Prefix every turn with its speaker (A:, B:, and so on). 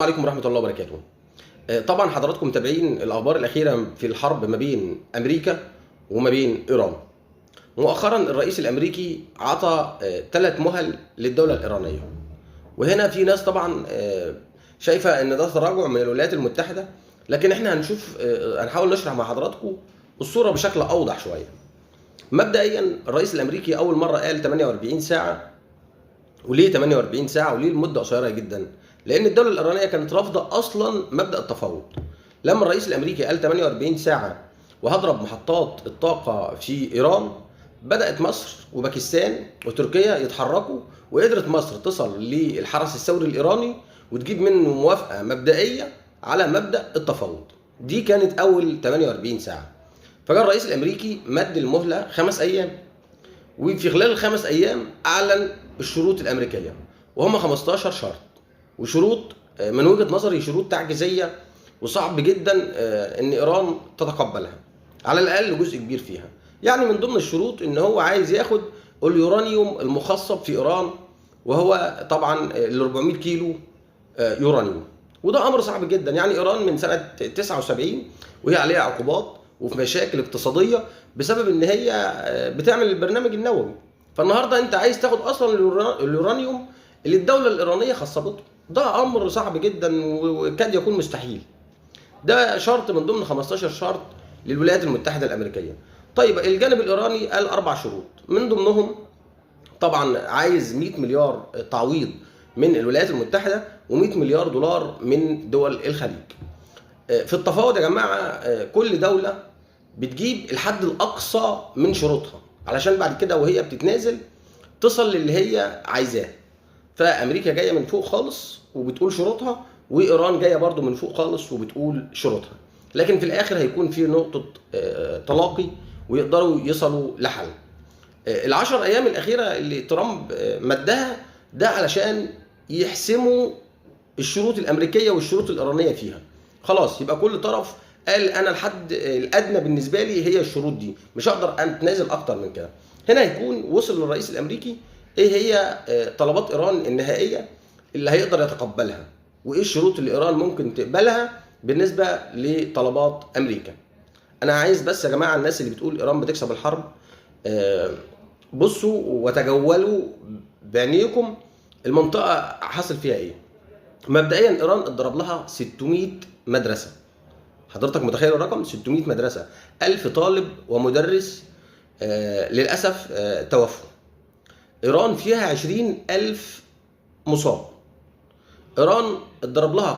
A: عليكم ورحمة الله وبركاته. طبعا حضراتكم متابعين الأخبار الأخيرة في الحرب ما بين أمريكا وما بين إيران. مؤخرا الرئيس الأمريكي عطى 3 مهل للدولة الإيرانية، وهنا في ناس طبعا شايفة إن ده تراجع من الولايات المتحدة، لكن إحنا هنحاول نشرح مع حضراتكم الصورة بشكل أوضح شوية. مبدئيا الرئيس الأمريكي أول مرة قال 48 ساعة. وليه 48 ساعة وليه المدة قصيرة جدا؟ لأن الدولة الإيرانية كانت رافضة أصلا مبدأ التفاوض. لما الرئيس الأمريكي قال 48 ساعة وهضرب محطات الطاقة في إيران، بدأت مصر وباكستان وتركيا يتحركوا، وقدرت مصر تصل للحرس الثوري الإيراني وتجيب منه موافقة مبدئية على مبدأ التفاوض. دي كانت أول 48 ساعة. فجاء الرئيس الأمريكي مد المهلة 5 أيام، وفي خلال ال5 أيام أعلن الشروط الأمريكية، وهم 15 شرط، وشروط من وجهة نظري شروط تعجيزية، وصعب جدا إن إيران تتقبلها، على الأقل جزء كبير فيها. يعني من ضمن الشروط إن هو عايز ياخد اليورانيوم المخصب في إيران، وهو طبعا ال 400 كيلو يورانيوم، وده أمر صعب جدا. يعني إيران من سنة 79 وهي عليها عقوبات وفي مشاكل اقتصادية بسبب ان هي بتعمل البرنامج النووي. فالنهارده انت عايز تاخد اصلا اليورانيوم اللي الدوله الايرانيه خصبته، ده امر صعب جدا وكاد يكون مستحيل. ده شرط من ضمن 15 شرط للولايات المتحده الامريكيه. طيب الجانب الايراني قال 4 شروط، من ضمنهم طبعا عايز 100 مليار تعويض من الولايات المتحده و100 مليار دولار من دول الخليج. في التفاوض يا جماعه كل دوله بتجيب الحد الاقصى من شروطها، علشان بعد كده وهي بتتنازل تصل للي هي عايزاه. فامريكا جايه من فوق خالص وبتقول شروطها، وايران جايه برضو من فوق خالص وبتقول شروطها، لكن في الاخر هيكون في نقطه تلاقي ويقدروا يصلوا لحل. ال10 ايام الاخيره اللي ترامب مدها ده علشان يحسموا الشروط الامريكيه والشروط الايرانيه فيها. خلاص يبقى كل طرف قال انا الحد الادنى بالنسبه لي هي الشروط دي، مش هقدر اتنازل اكتر من كده. هنا هيكون وصل للرئيس الامريكي ايه هي طلبات ايران النهائيه اللي هيقدر يتقبلها، وايه الشروط اللي ايران ممكن تقبلها بالنسبه لطلبات امريكا. انا عايز بس يا جماعه الناس اللي بتقول ايران بتكسب الحرب بصوا وتجولوا بعينيكم المنطقه حصل فيها ايه. مبدئيا ايران اتضرب لها 600 مدرسه. حضرتك متخيل الرقم؟ 600 مدرسه، 1000 طالب ومدرس للاسف توفوا. ايران فيها 20,000 مصاب. ايران اتضرب لها